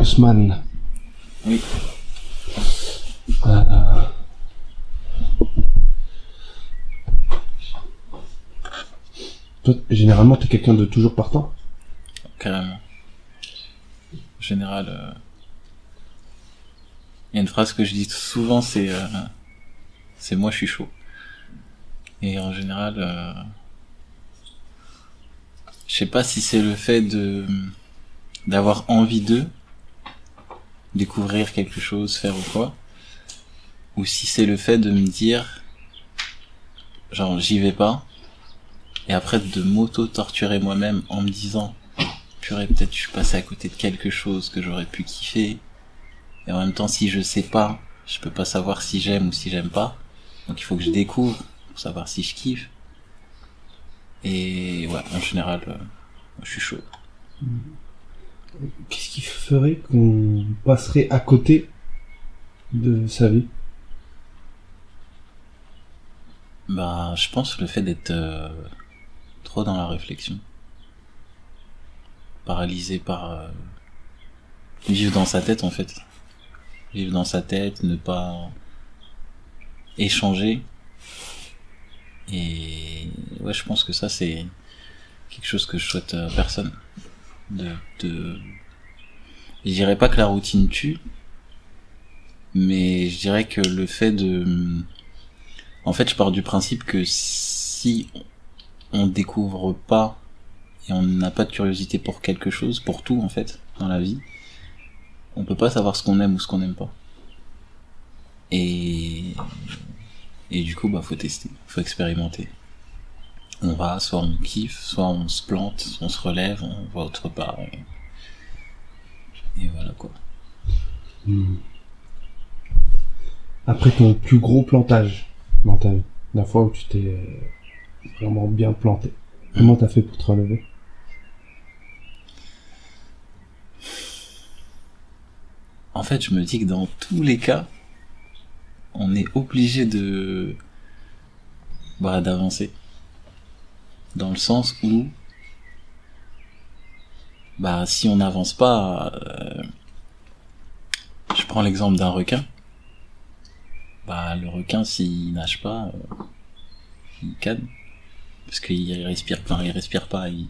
Ousmane. Oui. Toi, généralement, t'es quelqu'un de toujours partant? Carrément. En général, il y a une phrase que je dis souvent, c'est moi je suis chaud. Et en général, je sais pas si c'est le fait d'avoir envie de découvrir quelque chose, faire ou quoi, ou si c'est le fait de me dire, genre j'y vais pas, et après de m'auto-torturer moi-même en me disant, purée, peut-être je suis passé à côté de quelque chose que j'aurais pu kiffer, et en même temps si je sais pas, je peux pas savoir si j'aime ou si j'aime pas, donc il faut que je découvre pour savoir si je kiffe. Et ouais, en général, je suis chaud. Qu'est-ce qui ferait qu'on passerait à côté de sa vie? Bah, je pense le fait d'être trop dans la réflexion, paralysé par vivre dans sa tête en fait, vivre dans sa tête, ne pas échanger. Et ouais, je pense que ça c'est quelque chose que je souhaite à personne. Je dirais pas que la routine tue, mais je dirais que le fait en fait, je pars du principe que si on découvre pas et on n'a pas de curiosité pour quelque chose, pour tout en fait, dans la vie, on peut pas savoir ce qu'on aime ou ce qu'on n'aime pas. Et du coup, bah, faut tester, faut expérimenter. On va, soit on kiffe, soit on se plante, on se relève, on va autre part. Et voilà quoi. Après ton plus gros plantage dans ta vie, la fois où tu t'es vraiment bien planté, comment t'as fait pour te relever? En fait, je me dis que dans tous les cas, on est obligé d'avancer. Dans le sens où, bah, si on n'avance pas, je prends l'exemple d'un requin. Bah, le requin, s'il nage pas, il canne. Parce qu'il respire pas. Du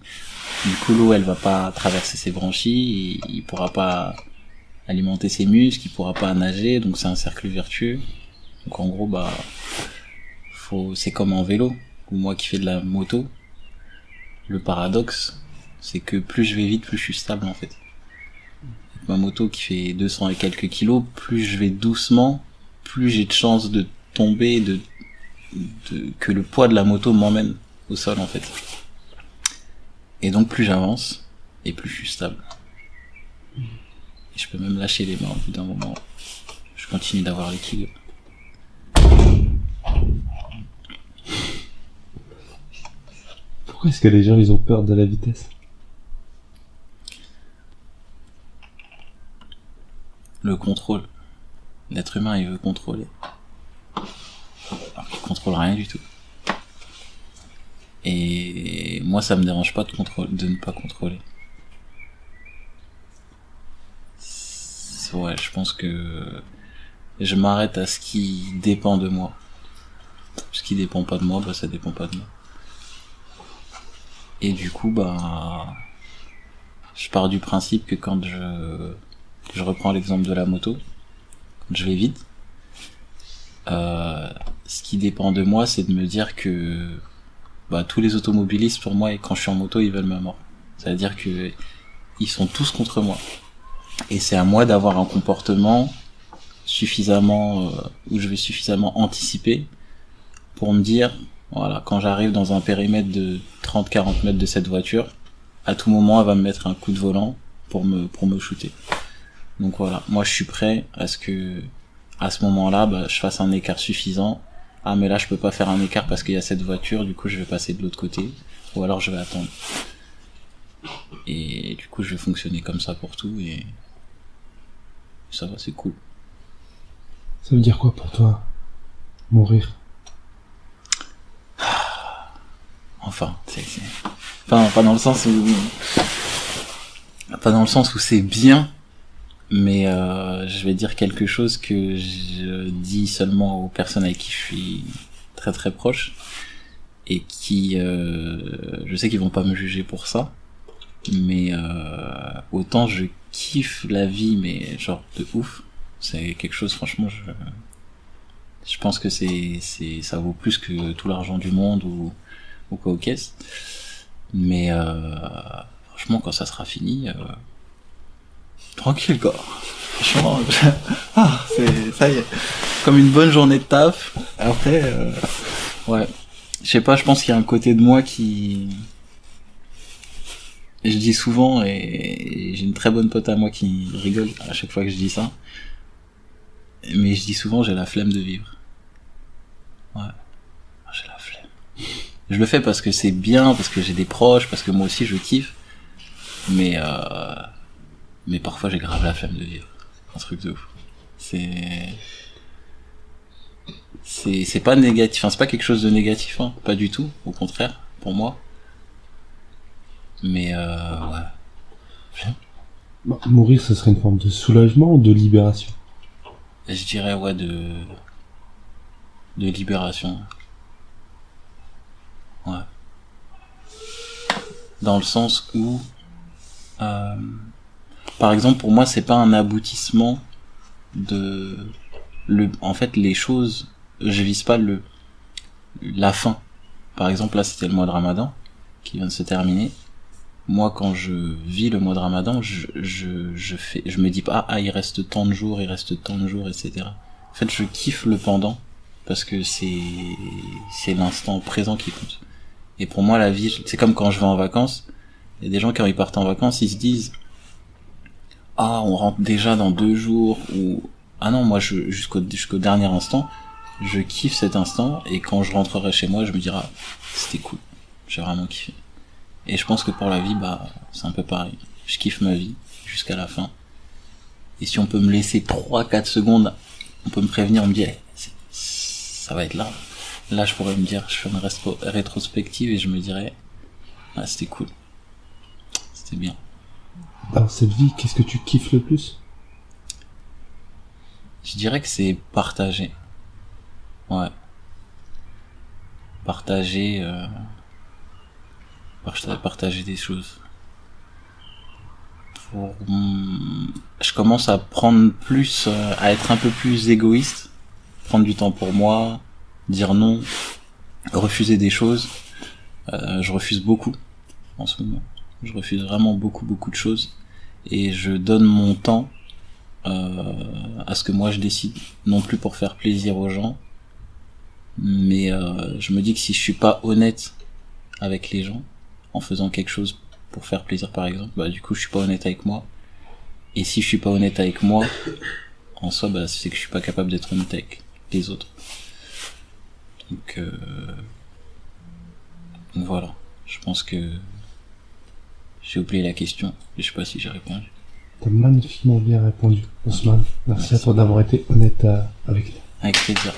coup, l'eau, elle va pas traverser ses branchies, il pourra pas alimenter ses muscles, il pourra pas nager, donc c'est un cercle vertueux. Donc en gros, bah, c'est comme en vélo, ou moi qui fais de la moto. Le paradoxe, c'est que plus je vais vite, plus je suis stable en fait. Avec ma moto qui fait 200 et quelques kilos, plus je vais doucement, plus j'ai de chances de tomber, que le poids de la moto m'emmène au sol en fait. Et donc plus j'avance, et plus je suis stable. Et je peux même lâcher les mains au bout d'un moment. Je continue d'avoir l'équilibre. Pourquoi est-ce que les gens ils ont peur de la vitesse? Le contrôle. L'être humain, il veut contrôler. Alors qu'il contrôle rien du tout. Et moi, ça me dérange pas de ne pas contrôler. Ouais, je pense que je m'arrête à ce qui dépend de moi. Ce qui dépend pas de moi, bah ça dépend pas de moi. Et du coup, bah, je pars du principe que quand je reprends l'exemple de la moto, quand je vais vite, ce qui dépend de moi, c'est de me dire que bah, tous les automobilistes, pour moi, et quand je suis en moto, ils veulent ma mort. C'est-à-dire que ils sont tous contre moi. Et c'est à moi d'avoir un comportement suffisamment, où je vais suffisamment anticiper pour me dire, voilà, quand j'arrive dans un périmètre de 30-40 mètres de cette voiture, à tout moment, elle va me mettre un coup de volant pour me shooter. Donc voilà, moi je suis prêt à ce que, à ce moment-là, bah, je fasse un écart suffisant. Ah, mais là, je peux pas faire un écart parce qu'il y a cette voiture, du coup, je vais passer de l'autre côté. Ou alors, je vais attendre. Et du coup, je vais fonctionner comme ça pour tout, et ça va, c'est cool. Ça veut dire quoi pour toi, mourir? Enfin, enfin, pas dans le sens où c'est bien, Mais je vais dire quelque chose que je dis seulement aux personnes avec qui je suis très très proche et qui, je sais qu'ils vont pas me juger pour ça, mais autant je kiffe la vie, mais genre de ouf. C'est quelque chose, franchement, je pense que ça vaut plus que tout l'argent du monde ou quoi aux caisses. Mais franchement, quand ça sera fini, tranquille quoi. Franchement, ça y est, comme une bonne journée de taf. Après, ouais, je sais pas, je pense qu'il y a un côté de moi qui, je dis souvent, et j'ai une très bonne pote à moi qui rigole à chaque fois que je dis ça, mais je dis souvent j'ai la flemme de vivre. Ouais, j'ai la flemme. Je le fais parce que c'est bien, parce que j'ai des proches, parce que moi aussi je kiffe, mais parfois j'ai grave la flemme de vivre. Un truc de ouf. C'est pas négatif, enfin c'est pas quelque chose de négatif, hein, pas du tout, au contraire, pour moi. Mais ouais. Bah, mourir, ce serait une forme de soulagement ou de libération? Je dirais ouais de libération. Ouais. Dans le sens où par exemple pour moi c'est pas un aboutissement de en fait les choses, je vise pas la fin. Par exemple là c'était le mois de Ramadan qui vient de se terminer. Moi quand je vis le mois de Ramadan, je me dis pas il reste tant de jours, etc. En fait je kiffe le pendant parce que c'est l'instant présent qui compte. Et pour moi la vie c'est comme quand je vais en vacances. Il y a des gens quand ils partent en vacances ils se disent on rentre déjà dans 2 jours, ou non, moi jusqu'au dernier instant je kiffe cet instant, et quand je rentrerai chez moi je me dirai c'était cool, j'ai vraiment kiffé. Et je pense que pour la vie c'est un peu pareil, je kiffe ma vie jusqu'à la fin, et si on peut me laisser 3-4 secondes, on peut me prévenir, on me dit ça va être là je pourrais me dire, je fais une rétrospective et je me dirais c'était cool, c'était bien. Dans cette vie, qu'est-ce que tu kiffes le plus? Je dirais que c'est partager. Ouais. Partager des choses. Je commence à prendre plus, à être un peu plus égoïste, prendre du temps pour moi, dire non, refuser des choses. Je refuse beaucoup en ce moment. Je refuse vraiment beaucoup de choses, et je donne mon temps à ce que moi je décide, non plus pour faire plaisir aux gens, mais je me dis que si je suis pas honnête avec les gens en faisant quelque chose pour faire plaisir par exemple, du coup je suis pas honnête avec moi, et si je suis pas honnête avec moi en soi, c'est que je suis pas capable d'être honnête avec les autres. Donc voilà, je pense que j'ai oublié la question, je sais pas si j'ai répondu. T'as magnifiquement bien répondu, Ousmane. Merci à toi d'avoir été honnête avec nous. Avec plaisir.